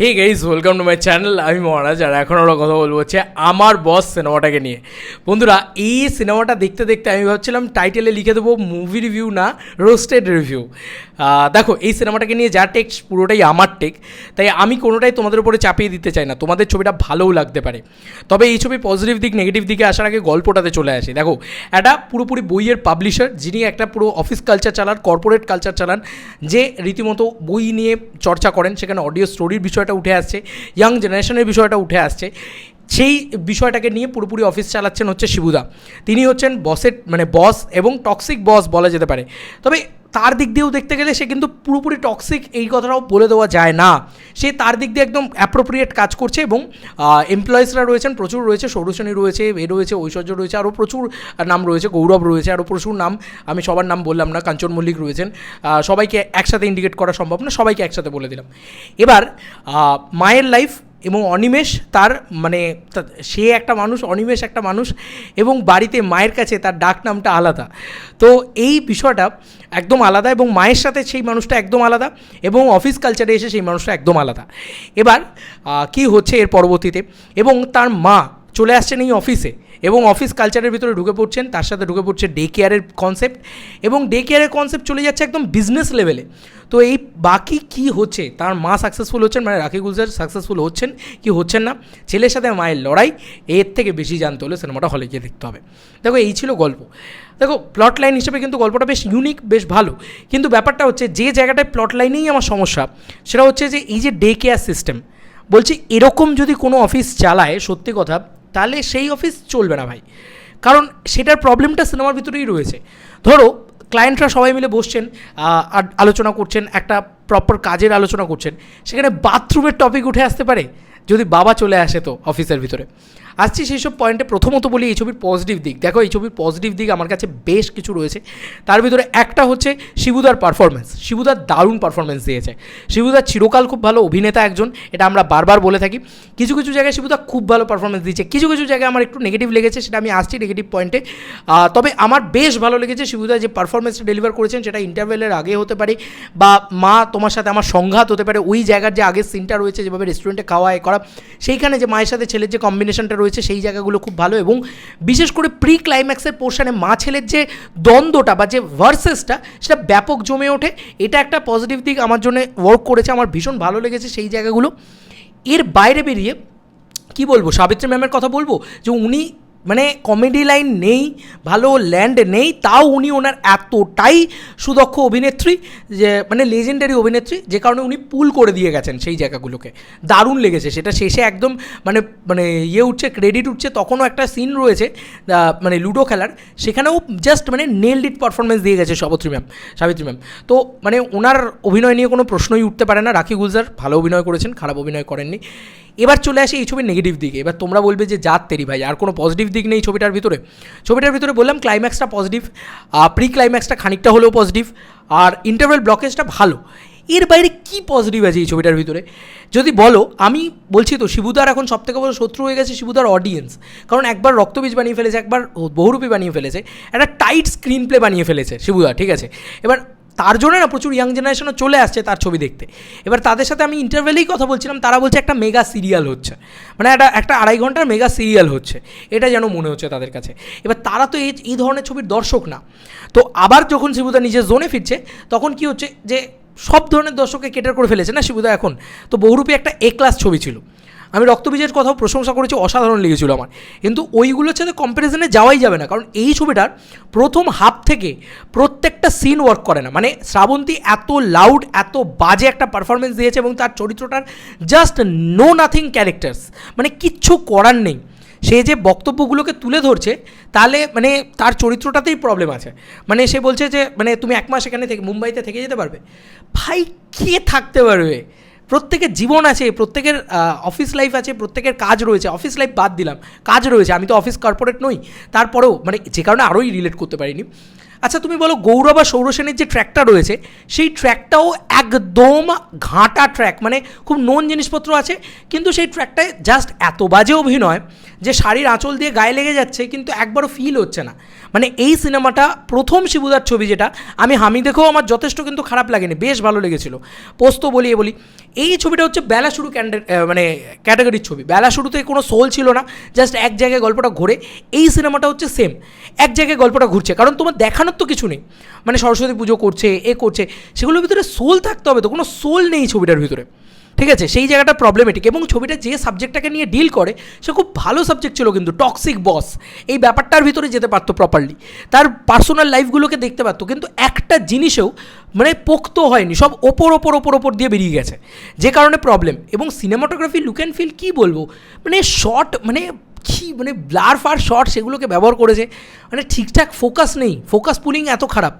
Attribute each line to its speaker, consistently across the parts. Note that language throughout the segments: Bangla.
Speaker 1: Hey guys, welcome to my channel. আমি মহারাজ, আর এখন আমরা কথা বলবো হচ্ছে আমার বস সিনেমাটাকে নিয়ে। বন্ধুরা, এই সিনেমাটা দেখতে দেখতে আমি ভাবছিলাম টাইটেলে লিখে দেবো মুভি রিভিউ না রোস্টেড রিভিউ। দেখো, এই সিনেমাটাকে নিয়ে যা টেক্সট পুরোটাই আমার টেক, তাই আমি কোনোটাই তোমাদের উপরে চাপিয়ে দিতে চাই না। তোমাদের ছবিটা ভালোও লাগতে পারে, তবে এই ছবি পজিটিভ দিক নেগেটিভ দিকে আসার আগে গল্পটাতে চলে আসে। দেখো, একটা পুরোপুরি বইয়ের পাবলিশার, যিনি একটা পুরো অফিস কালচার চালান, কর্পোরেট কালচার চালান, যে রীতিমতো বই নিয়ে চর্চা করেন, সেখানে অডিও স্টোরির বিষয়টা উঠে আসছে, ইয়াং জেনারেশনের বিষয়টা উঠে আসছে। সেই বিষয়টাকে নিয়ে পুরোপুরি অফিস চালাচ্ছেন হচ্ছে শিবুদা। তিনি হচ্ছেন বস এবং টক্সিক বস বলা যেতে পারে। তবে তার দিক দিয়েও দেখতে গেলে সে কিন্তু পুরোপুরি টক্সিক এই কথাটাও বলে দেওয়া যায় না। সে তার দিক দিয়ে একদম অ্যাপ্রোপ্রিয়েট কাজ করছে, এবং এমপ্লয়িজরা রয়েছেন, প্রচুর রয়েছে, সৌরসেনী রয়েছে, রয়েছে ঐশ্বর্য রয়েছে, আরও প্রচুর নাম রয়েছে, গৌরব রয়েছে, আরও প্রচুর নাম, আমি সবার নাম বললাম না, কাঞ্চন মল্লিক রয়েছেন। সবাইকে একসাথে ইন্ডিকেট করা সম্ভব না, সবাইকে একসাথে বলে দিলাম। এবার মায়ের লাইফ এবং অনিমেষ, তার সে একটা মানুষ, অনিমেষ একটা মানুষ, এবং বাড়িতে মায়ের কাছে তার ডাক নামটা আলাদা। তো এই বিষয়টা একদম আলাদা, এবং মায়ের সাথে সেই মানুষটা একদম আলাদা, এবং অফিস কালচারে এসে সেই মানুষটা একদম আলাদা। এবার কি হচ্ছে এর পরবর্তীতে, এবং তার মা চলে আসছেন এই অফিসে, এবং অফিস কালচারের ভিতরে ঢুকে পড়ছেন, তার সাথে ঢুকে পড়ছে ডে কেয়ারের কনসেপ্ট, এবং ডে কেয়ারের কনসেপ্ট চলে যাচ্ছে একদম বিজনেস লেভেলে। তো এই বাকি কি হচ্ছে, তার মা সাকসেসফুল হচ্ছেন, রাখি গুলজার সাকসেসফুল হচ্ছেন কি হচ্ছেন না, ছেলের সাথে মায়ের লড়াই, এর থেকে বেশি জানতে হলে সিনেমাটা হলে গিয়ে দেখতে হবে। দেখো, এই ছিল গল্প। দেখো, প্লট লাইন হিসেবে কিন্তু গল্পটা বেশ ইউনিক, বেশ ভালো, কিন্তু ব্যাপারটা হচ্ছে যে জায়গাটায় প্লট লাইনেই আমার সমস্যা, সেটা হচ্ছে যে এই যে ডে কেয়ার সিস্টেম, বলছি এরকম যদি কোনো অফিস চালায়, সত্যি কথা, তাহলে সেই অফিস চলবে না ভাই। কারণ সেটার প্রবলেমটা সিনেমার ভিতরেই রয়েছে। ধরো, ক্লায়েন্টরা সবাই মিলে বসছেন, আলোচনা করছেন, একটা প্রপার কাজের আলোচনা করছেন, সেখানে বাথরুমের টপিক উঠে আসতে পারে যদি বাবা চলে আসে তো অফিসের ভিতরে। আসছি সেই সব পয়েন্টে। প্রথমত বলি এই ছবির পজিটিভ দিক। দেখো, এই ছবির পজিটিভ দিক আমার কাছে বেশ কিছু রয়েছে। তার ভিতরে একটা হচ্ছে শিবুদার পারফরমেন্স। শিবুদার দারুণ পারফরমেন্স দিয়েছে। শিবুদার চিরকাল খুব ভালো অভিনেতা একজন, এটা আমরা বারবার বলে থাকি। কিছু কিছু জায়গায় শিবুদা খুব ভালো পারফরমেন্স দিয়েছে, কিছু কিছু জায়গায় আমার একটু নেগেটিভ লেগেছে, সেটা আমি আসছি নেগেটিভ পয়েন্টে। তবে আমার বেশ ভালো লেগেছে শিবুদা যে পারফরমেন্সটা ডেলিভার করেছেন, সেটা ইন্টারভেলের আগে হতে পারে, বা মা তোমার সাথে আমার সংঘাত হতে পারে, ওই জায়গার যে আগের সিনটা রয়েছে, যেভাবে রেস্টুরেন্টে খাওয়া করা, সেইখানে যে মায়ের সাথে ছেলের যে কম্বিনেশনটা রয়েছে, সেই জায়গাগুলো খুব ভালো। এবং বিশেষ করে প্রি ক্লাইম্যাক্সের পোর্শনে মা ছেলের যে দ্বন্দ্বটা বা যে ভার্সেসটা, সেটা ব্যাপক জমে ওঠে। এটা একটা পজিটিভ দিক আমার জন্য ওয়ার্ক করেছে, আমার ভীষণ ভালো লেগেছে সেই জায়গাগুলো। এর বাইরে বেরিয়ে কি বলবো, সাবিত্রী ম্যামের কথা বলবো, যে উনি কমেডি লাইন নেই, ভালো ল্যান্ড নেই, তাও উনি ওনার এতটাই সুদক্ষ অভিনেত্রী, যে লেজেন্ডারি অভিনেত্রী, যে কারণে উনি পুল করে দিয়ে গেছেন সেই জায়গাগুলোকে। দারুণ লেগেছে সেটা। শেষে একদম উঠছে, ক্রেডিট উঠছে, তখনও একটা সিন রয়েছে লুডো খেলার, সেখানেও জাস্ট নেলড ইট পারফরমেন্স দিয়ে গেছে সাবিত্রী ম্যাম। তো ওনার অভিনয় নিয়ে কোনো প্রশ্নই উঠতে পারে না। রাখি গুলজার ভালো অভিনয় করেছেন, খারাপ অভিনয় করেননি। এবার চলে আসে এই ছবির নেগেটিভ দিকে। এবার তোমরা বলবে যে জাত তেরি ভাই, আর কোনো পজিটিভ দিক নেই ছবিটার ভিতরে। বললাম ক্লাইম্যাক্সটা পজিটিভ, প্রি ক্লাইম্যাক্সটা খানিকটা হলেও পজিটিভ, আর ইন্টারভেল ব্লকেজটা ভালো। এর বাইরে কি পজিটিভ আছে এই ছবিটার ভিতরে যদি বলো, আমি বলছি তো, শিবুদার এখন সবথেকে বড় শত্রু হয়ে গেছে শিবুদার অডিয়েন্স। কারণ একবার রক্তবীজ বানিয়ে ফেলেছে, একবার বহুরূপী বানিয়ে ফেলেছে, একটা টাইট স্ক্রিন প্লে বানিয়ে ফেলেছে শিবুদা, ঠিক আছে। এবার তার জন্য না প্রচুর ইয়াং জেনারেশনও চলে আসছে তার ছবি দেখতে। এবার তাদের সাথে আমি ইন্টারভেলেই কথা বলছিলাম, তারা বলছে একটা মেগা সিরিয়াল হচ্ছে, একটা 2.5 ঘন্টার মেগা সিরিয়াল হচ্ছে, এটা যেন মনে হচ্ছে তাদের কাছে। এবার তারা তো এই ধরনের ছবির দর্শক না। তো আবার যখন শিবুদা নিজের জোনে ফিরছে, তখন কি হচ্ছে যে সব ধরনের দর্শককে কেটার করে ফেলেছে না শিবুদা এখন। তো বহুরূপী একটা এ ক্লাস ছবি ছিল, আমি রক্তবীজের কথাও প্রশংসা করেছি, অসাধারণ লেগেছিল আমার, কিন্তু ওইগুলোর সাথে কম্প্যারিজনে যাওয়াই যাবে না। কারণ এই ছবিটার প্রথম হাফ থেকে প্রত্যেকটা সিন ওয়ার্ক করে না। শ্রাবন্তী এত লাউড, এত বাজে একটা পারফরমেন্স দিয়েছে, এবং তার চরিত্রটার জাস্ট নো নাথিং ক্যারেক্টার্স, কিচ্ছু করার নেই। সে যে বক্তব্যগুলোকে তুলে ধরছে, তাহলে তার চরিত্রটাতেই প্রবলেম আছে। সে বলছে যে তুমি 1 মাস এখানে থেকে মুম্বাইতে থেকে যেতে পারবে। ভাই, কে থাকতে পারবে? প্রত্যেকের জীবন আছে, প্রত্যেকের অফিস লাইফ আছে, প্রত্যেকের কাজ রয়েছে। অফিস লাইফ বাদ দিলাম, কাজ রয়েছে। আমি তো অফিস কর্পোরেট নই, তারপরেও যে কারণে আরোই রিলেট করতে পারিনি। আচ্ছা তুমি বলো গৌরব আর সৌরসেনের যে ট্র্যাকটা রয়েছে সেই ট্র্যাকটাও একদম ঘাঁটা ট্র্যাক, মানে খুব নোন জিনিসপত্র আছে, কিন্তু সেই ট্র্যাকটায় জাস্ট এত বাজে অভিনয় যে শাড়ির আঁচল দিয়ে গায়ে লেগে যাচ্ছে কিন্তু একবারও ফিল হচ্ছে না। মানে এই সিনেমাটা প্রথম শিবুদার ছবি, যেটা আমি হামি দেখেও আমার যথেষ্ট কিন্তু খারাপ লাগেনি, বেশ ভালো লেগেছিল। পোস্ত বলি বলি, এই ছবিটা হচ্ছে বেলা শুরু মানে ক্যাটাগরির ছবি। বেলা শুরুতে কোনো সোল ছিল না, জাস্ট এক জায়গায় গল্পটা ঘোরে। এই সিনেমাটা হচ্ছে সেম, এক জায়গায় গল্পটা ঘুরছে, কারণ তোমার দেখানোর তো কিছু নেই। মানে সরস্বতী পুজো করছে, এ করছে, সেগুলোর ভিতরে সোল থাকতে হবে, তো কোনো সোল নেই ছবিটার ভিতরে, ঠিক আছে? সেই জায়গাটা প্রবলেমেটিক। এবং ছবিটা যে সাবজেক্টটাকে নিয়ে ডিল করে সে খুব ভালো সাবজেক্ট ছিল, কিন্তু টক্সিক বস, এই ব্যাপারটার ভিতরে যেতে পারতো প্রপারলি, তার পার্সোনাল লাইফগুলোকে দেখতে পারতো, কিন্তু একটা জিনিসেও মানে পোক্ত হয়নি, সব ওপর দিয়ে বেরিয়ে গেছে, যে কারণে প্রবলেম। এবং সিনেমাটোগ্রাফি, লুক অ্যান্ড ফিল কী বলবো, মানে শর্ট, মানে কী মানে ব্লার ফার শর্ট সেগুলোকে ব্যবহার করেছে, মানে ঠিকঠাক ফোকাস নেই, ফোকাস পুলিং এত খারাপ।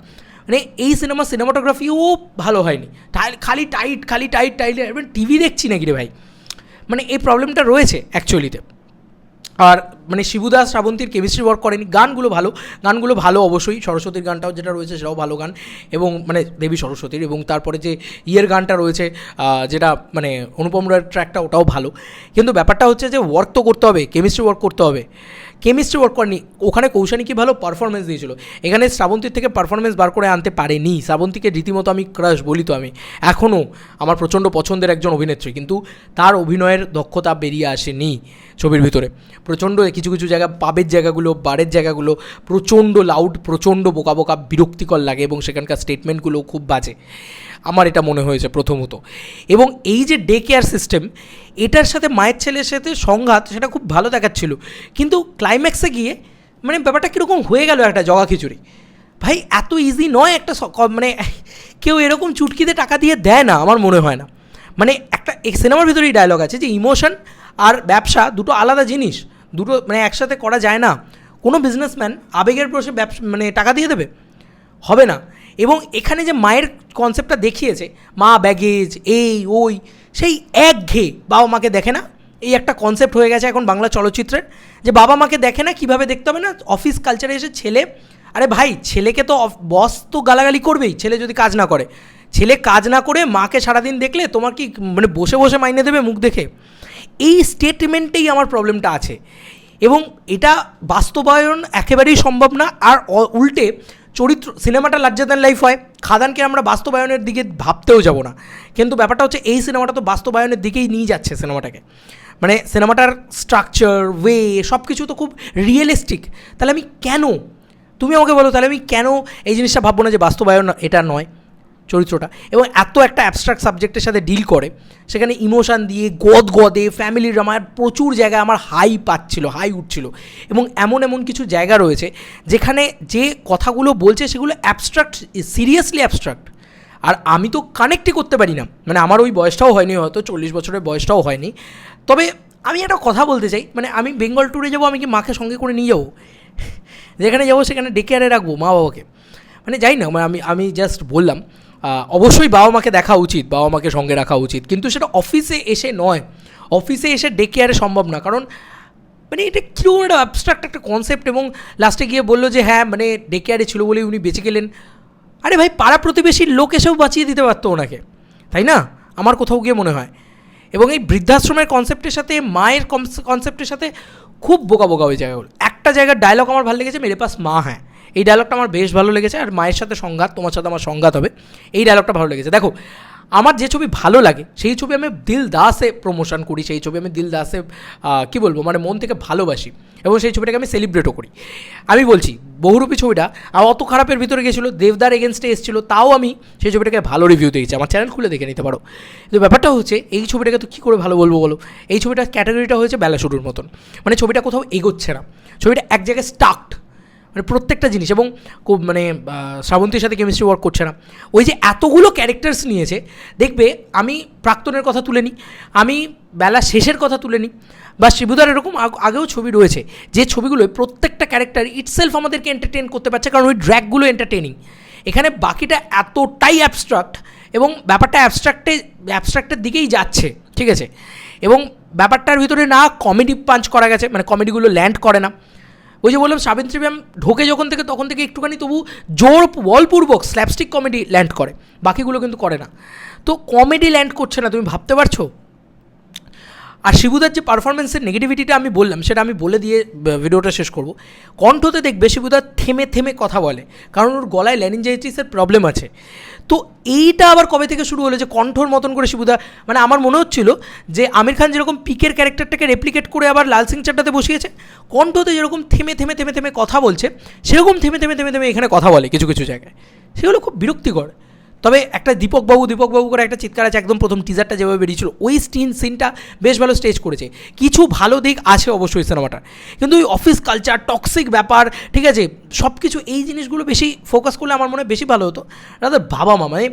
Speaker 1: মানে এই সিনেমাটোগ্রাফিও ভালো হয়নি, খালি টাইট, মানে টিভি দেখছি নাকি রে ভাই, মানে এই প্রবলেমটা রয়েছে অ্যাকচুয়ালিতে। আর মানে শিবুদাস শ্রাবন্তীর কেমিস্ট্রি ওয়ার্ক করেনি। গানগুলো ভালো অবশ্যই, সরস্বতীর গানটাও যেটা রয়েছে সেটাও ভালো গান, এবং মানে দেবী সরস্বতীর, এবং তারপরে যে ইয়ের গানটা রয়েছে যেটা মানে অনুপম রায়ের ট্র্যাকটা, ওটাও ভালো। কিন্তু ব্যাপারটা হচ্ছে যে ওয়ার্ক তো করতে হবে, কেমিস্ট্রি ওয়ার্ক করতে হবে। কেমিস্ট্রি ওয়ার্ক করেনি ওখানে। কৌশানী কি ভালো পারফরমেন্স দিয়েছিল, এখানে শ্রাবন্তীর থেকে পারফরমেন্স বার করে আনতে পারেনি। শ্রাবন্তীকে রীতিমতো আমি ক্রাশ বলি, তো আমি এখনও আমার প্রচণ্ড পছন্দের একজন অভিনেত্রী, কিন্তু তার অভিনয়ের দক্ষতা বেরিয়ে আসেনি ছবির ভিতরে। প্রচণ্ড কিছু কিছু জায়গা, পাবের জায়গাগুলো, বারের জায়গাগুলো প্রচণ্ড লাউড, প্রচণ্ড বোকা বিরক্তিকর লাগে, এবং সেখানকার স্টেটমেন্টগুলো খুব বাজে, আমার এটা মনে হয়েছে প্রথমত। এবং এই যে ডে কেয়ার সিস্টেম, এটার সাথে মায়ের ছেলের সাথে সংঘাত, সেটা খুব ভালো দেখাচ্ছিল, কিন্তু ক্লাইম্যাক্সে গিয়ে মানে ব্যাপারটা কীরকম হয়ে গেল, একটা জগা খিচুড়ি। ভাই এত ইজি নয় একটা, মানে কেউ এরকম চুটকিতে টাকা দিয়ে দেয় না, আমার মনে হয় না। মানে একটা সিনেমার ভিতরেই ডায়লগ আছে যে ইমোশন আর ব্যবসা দুটো আলাদা জিনিস, দুটো মানে একসাথে করা যায় না। কোনো বিজনেসম্যান আবেগের বসে ব্যবসা মানে টাকা দিয়ে দেবে, হবে না। এবং এখানে যে মায়ের কনসেপ্টটা দেখিয়েছে, মা ব্যাগেজ এই ওই, সেই একঘেয়ে বাবা মাকে দেখে না, এই একটা কনসেপ্ট হয়ে গেছে এখন বাংলা চলচ্চিত্রের, যে বাবা মাকে দেখে না, কীভাবে দেখতে হবে না। অফিস কালচারে এসে ছেলে, আরে ভাই ছেলেকে তো বস তো গালাগালি করবেই, ছেলে যদি কাজ না করে। ছেলে কাজ না করে মাকে সারাদিন দেখলে তোমার কি মানে বসে বসে মাইনে দেবে মুখ দেখে? এই স্টেটমেন্টেই আমার প্রবলেমটা আছে, এবং এটা বাস্তবায়ন একেবারেই সম্ভব না। আর উল্টে চরিত্র, সিনেমাটা লার্জার দ্যান লাইফ হয়, খাদানকে আমরা বাস্তবায়নের দিকে ভাবতেও যাব না, কিন্তু ব্যাপারটা হচ্ছে এই সিনেমাটা তো বাস্তবায়নের দিকেই নিয়ে যাচ্ছে সিনেমাটাকে। মানে সিনেমাটার স্ট্রাকচার, ওয়ে, সব কিছু তো খুব রিয়েলিস্টিক। তাহলে আমি কেন, তুমি আমাকে বলো, তাহলে আমি কেন এই জিনিসটা ভাববো না যে বাস্তবায়ন এটা নয় চরিত্রটা? এবং এত একটা অ্যাবস্ট্রাক্ট সাবজেক্টের সাথে ডিল করে, সেখানে ইমোশান দিয়ে গদে ফ্যামিলি ড্রামার প্রচুর জায়গায় আমার হাই উঠছিল। এবং এমন কিছু জায়গা রয়েছে যেখানে যে কথাগুলো বলছে সেগুলো অ্যাবস্ট্রাক্ট, সিরিয়াসলি অ্যাবস্ট্রাক্ট, আর আমি তো কানেক্টই করতে পারি না। মানে আমার ওই বয়সটাও হয়নি, হয়তো 40 বছরের বয়সটাও হয়নি। তবে আমি একটা কথা বলতে চাই, মানে আমি বেঙ্গল ট্যুরে যাবো, আমি কি মাকে সঙ্গে করে নিয়ে যাবো? যেখানে যাবো সেখানে ডে কেয়ারে রাখবো মা বাবাকে, মানে যাই না, মানে আমি জাস্ট বললাম। অবশ্যই বাবা মাকে দেখা উচিত, বাবা মাকে সঙ্গে রাখা উচিত, কিন্তু সেটা অফিসে এসে নয়। অফিসে এসে ডে কেয়ারে সম্ভব না, কারণ মানে এটা কীরকম একটা অ্যাবস্ট্রাক্ট একটা কনসেপ্ট। এবং লাস্টে গিয়ে বললো যে হ্যাঁ মানে ডে কেয়ারে ছিল বলেই উনি বেঁচে গেলেন। আরে ভাই পাড়া প্রতিবেশীর লোক এসেও বাঁচিয়ে দিতে পারতো ওনাকে, তাই না? আমার কোথাও গিয়ে মনে হয়। এবং এই বৃদ্ধাশ্রমের কনসেপ্টের সাথে মায়ের কনসেপ্টের সাথে খুব বোকা হয়ে যায়। একটা জায়গার ডায়লগ আমার ভালো লেগেছে, মেরে পাস মা হ্যাঁ, এই ডায়লগটা আমার বেশ ভালো লেগেছে। আর মায়ের সাথে সংঘাত, তোমার সাথে আমার সংঘাত হবে, এই ডায়লগটা ভালো লেগেছে। দেখো আমার যে ছবি ভালো লাগে সেই ছবি আমি দিল দাসে প্রমোশন করি, সেই ছবি আমি দিল দাসে কী বলবো মানে মন থেকে ভালোবাসি, এবং সেই ছবিটাকে আমি সেলিব্রেটও করি। আমি বলছি বহুরূপী ছবিটা অত খারাপের ভিতরে গেছিলো, দেবদার এগেনস্টে এসেছিলো, তাও আমি সেই ছবিটাকে ভালো রিভিউ দিয়েছি, আমার চ্যানেল খুলে দেখে নিতে পারো। তো ব্যাপারটা হচ্ছে এই ছবিটাকে তো কী করে ভালো বলবো বলো? এই ছবিটার ক্যাটাগরিটা হয়েছে বেলা শুরুর মতন, মানে ছবিটা কোথাও এগোচ্ছে না, ছবিটা এক জায়গায় স্টাকড, মানে প্রত্যেকটা জিনিস। এবং খুব মানে শ্রাবন্তীর সাথে কেমিস্ট্রি ওয়ার্ক করছে না। ওই যে এতগুলো ক্যারেক্টার্স নিয়েছে, দেখবে আমি প্রাক্তনের কথা তুলে নিই, আমি বেলা শেষের কথা তুলে নিই, বা শিবুদার এরকম আগেও ছবি রয়েছে যে ছবিগুলোয় প্রত্যেকটা ক্যারেক্টার ইটসেলফ আমাদেরকে এন্টারটেন করতে পারছে, কারণ ওই ড্র্যাগগুলো এন্টারটেনিং। এখানে বাকিটা এতটাই অ্যাবস্ট্রাক্ট, এবং ব্যাপারটা অ্যাবস্ট্রাক্টের দিকেই যাচ্ছে, ঠিক আছে? এবং ব্যাপারটার ভিতরে না কমেডি পাঞ্চ করা গেছে, মানে কমেডিগুলো ল্যান্ড করে না, ওই যে বললাম সাবিত্রী ম্যাম ঢোকে যখন থেকে তখন থেকে একটুখানি তবু জোর বলপূর্বক স্ল্যাপস্টিক কমেডি ল্যান্ড করে, বাকিগুলো কিন্তু করে না। তো কমেডি ল্যান্ড করছে না, তুমি ভাবতে পারছো? আর শিবুদার যে পারফরমেন্সের নেগেটিভিটিটা আমি বললাম সেটা আমি বলে দিয়ে ভিডিওটা শেষ করব। কণ্ঠতে দেখবে শিবুদার থেমে থেমে কথা বলে, কারণ ওর গলায় ল্যারিনজাইটিসের প্রবলেম আছে। তো এইটা আবার কবে থেকে শুরু হলো যে কণ্ঠর মতন করে শিবুদা, মানে আমার মনে হচ্ছিল যে আমির খান যেরকম পিকের ক্যারেক্টারটাকে রেপ্লিকেট করে আবার লাল সিং চাড্ডাতে বসিয়েছে, কণ্ঠতে যেরকম থেমে থেমে থেমে থেমে কথা বলছে সেরকম থেমে থেমে থেমে থেমে এখানে কথা বলে কিছু কিছু জায়গায়, সেগুলো খুব বিরক্তিকর। তবে একটা দীপকবাবু করে একটা চিৎকার আছে, একদম প্রথম টিজারটা যেভাবে বেরিয়েছিল ওই সিনটা বেশ ভালো স্টেজ করেছে। কিছু ভালো দিক আছে অবশ্যই সিনেমাটার, কিন্তু ওই অফিস কালচার, টক্সিক ব্যাপার, ঠিক আছে, সব কিছু এই জিনিসগুলো বেশি ফোকাস করলে আমার মনে হয় বেশি ভালো হতো। রাদার বাবা মা মানে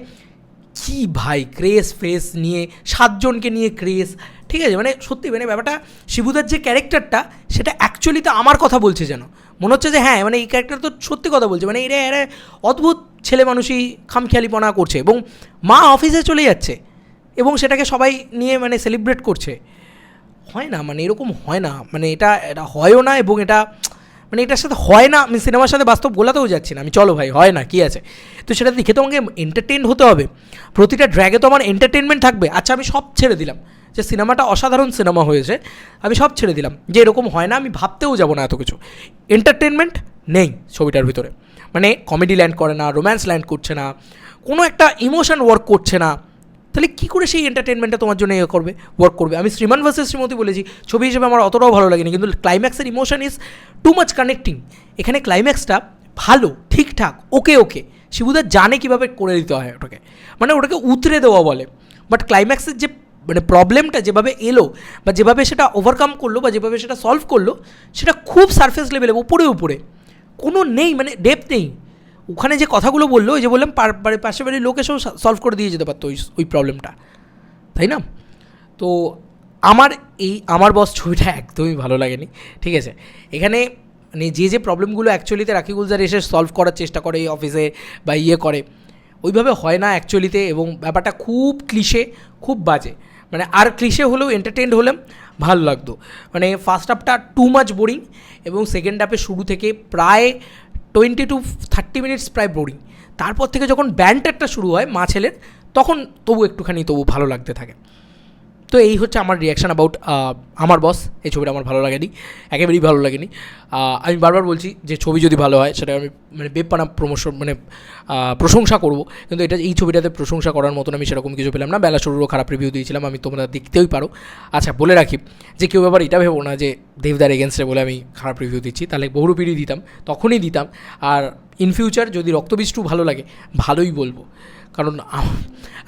Speaker 1: কী ভাই ক্রেজ ফ্রেস নিয়ে 7 জনকে নিয়ে ক্রেজ, ঠিক আছে, মানে সত্যি মানে ব্যাপারটা শিবুদার যে ক্যারেক্টারটা সেটা অ্যাকচুয়ালি তো আমার কথা বলছে, যেন মনে হচ্ছে যে হ্যাঁ মানে এই ক্যারেক্টার তো সত্যি কথা বলছে, মানে এরা অদ্ভুত ছেলে মানুষই খামখেয়ালিপনা করছে এবং মা অফিসে চলে যাচ্ছে এবং সেটাকে সবাই নিয়ে মানে সেলিব্রেট করছে। হয় না, মানে এরকম হয় না, মানে এটা হয়ও না এবং এটা মানে এটার সাথে হয় না। আমি সিনেমার সাথে বাস্তব গোলাতেও যাচ্ছি না, আমি চলো ভাই হয় না কী আছে, তো সেটা দেখে তো আমাকে এন্টারটেইন হতে হবে, প্রতিটা ড্র্যাগে তো আমার এন্টারটেনমেন্ট থাকবে। আচ্ছা আমি সব ছেড়ে দিলাম যে সিনেমাটা অসাধারণ সিনেমা হয়েছে, আমি সব ছেড়ে দিলাম যে এরকম হয় না, আমি ভাবতেও যাবো না এত কিছু, এন্টারটেনমেন্ট নেই ছবিটার ভিতরে, মানে কমেডি ল্যান্ড করে না, রোম্যান্স ল্যান্ড করছে না, কোনো একটা ইমোশন ওয়ার্ক করছে না, তাহলে কী করে সেই এন্টারটেনমেন্টটা তোমার জন্য ওয়ার্ক করবে? আমি শ্রীমান ভার্সেস শ্রীমতী বলেছি, ছবি হিসেবে আমার অতটাও ভালো লাগেনি, কিন্তু ক্লাইম্যাক্সের emotion is too much connecting. এখানে ক্লাইম্যাক্সটা ভালো, ঠিকঠাক, ওকে শিবুদা জানে কীভাবে করে দিতে হয় ওটাকে, মানে ওটাকে উতরে দেওয়া বলে। বাট ক্লাইম্যাক্সের যে মানে প্রবলেমটা যেভাবে এলো বা যেভাবে সেটা ওভারকাম করলো বা যেভাবে সেটা সলভ করলো, সেটা খুব সারফেস লেভেলে উপরে কোনো নেই, মানে ডেপথ নেই। ওখানে যে কথাগুলো বললো, ওই যে বললাম পাশে বাড়ির লোক এসেও সলভ করে দিয়ে যেতে পারতো ওই প্রবলেমটা, তাই না? তো আমার বস ছবিটা একদমই ভালো লাগেনি, ঠিক আছে। এখানে মানে যে প্রবলেমগুলো অ্যাকচুয়ালিতে রাখি গুলজার এসে সলভ করার চেষ্টা করে এই অফিসে বা করে, ওইভাবে হয় না অ্যাকচুয়ালিতে, এবং ব্যাপারটা খুব ক্লিশে, খুব বাজে, মানে আর ক্লিশে হলেও এন্টারটেইনড হলাম, ভালো লাগতো। মানে ফার্স্ট হাফটা টু মাচ বোরিং এবং সেকেন্ড হাফে শুরু থেকে প্রায় 20 to 30 মিনিটস প্রায় বোরিং। তারপর থেকে যখন ব্যান্টারটা শুরু হয় মা ছেলের, তখন একটুখানি ভালো লাগতে থাকে। তো এই হচ্ছে আমার রিয়াকশান অ্যাবাউট আমার বস। এই ছবিটা আমার ভালো লাগেনি, একেবারেই ভালো লাগেনি। আমি বারবার বলছি যে ছবি যদি ভালো হয় সেটা আমি মানে বেপানা প্রশংসা করব, কিন্তু এই ছবিটাতে প্রশংসা করার মতন আমি সেরকম কিছু পেলাম না। বেলা শুরুরও খারাপ রিভিউ দিয়েছিলাম, আমি তোমরা দেখতেই পারো। আচ্ছা বলে রাখি যে কেউ ব্যাপার এটা ভেবো না যে দেবদার এগেনস্টে বলে আমি খারাপ রিভিউ দিচ্ছি, তাহলে বহুরূপীরই দিতাম, তখনই দিতাম। আর ইন ফিউচার যদি রক্তবীজ 2 ভালো লাগে, ভালোই বলবো, কারণ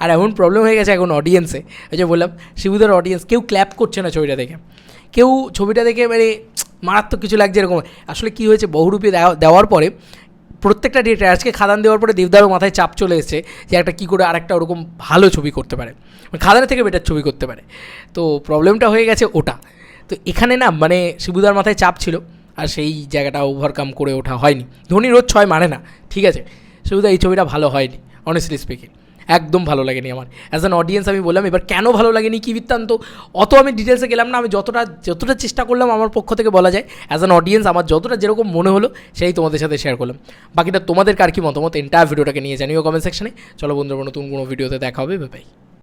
Speaker 1: আর এমন প্রবলেম হয়ে গেছে এখন অডিয়েন্সে, ওই যে বললাম শিবুদার অডিয়েন্স কেউ ক্ল্যাপ করছে না ছবিটা দেখে, কেউ ছবিটা দেখে মানে মারাত্মক কিছু লাগছে এরকম। আসলে কী হয়েছে, বহুরূপী দেওয়ার পরে প্রত্যেকটা ডিরেক্টর আজকে খাদান দেওয়ার পরে দেবদারও মাথায় চাপ চলে এসেছে যে একটা কী করে আরেকটা ওরকম ভালো ছবি করতে পারে, খাদানের থেকে বেটার ছবি করতে পারে। তো প্রবলেমটা হয়ে গেছে ওটা। তো এখানে না মানে শিবুদার মাথায় চাপ ছিল আর সেই জায়গাটা ওভারকাম করে ওঠা হয়নি। ধোনি রোজ 6 মানে না, ঠিক আছে, শিবুদা এই ছবিটা ভালো হয়নি, অনেস্টলি স্পিকিং একদম ভালো লাগেনি আমার। অ্যাজ অ্যান অডিয়েন্স আমি বললাম, এবার কেন ভালো লাগেনি কী বৃত্তান্ত অত আমি ডিটেলসে গেলাম না, আমি যতটা চেষ্টা করলাম আমার পক্ষ থেকে বলা যায়, অ্যাজ অ্যান অডিয়েন্স আমার যতটা যেরকম মনে হলো সেই তোমাদের সাথে শেয়ার করলাম। বাকিটা তোমাদের কার কী মতামত এন্টায়ার ভিডিওটাকে নিয়ে জানিও কমেন্ট সেকশনে। চলো বন্ধুরা, নতুন কোনো ভিডিওতে দেখা হবে, বাই।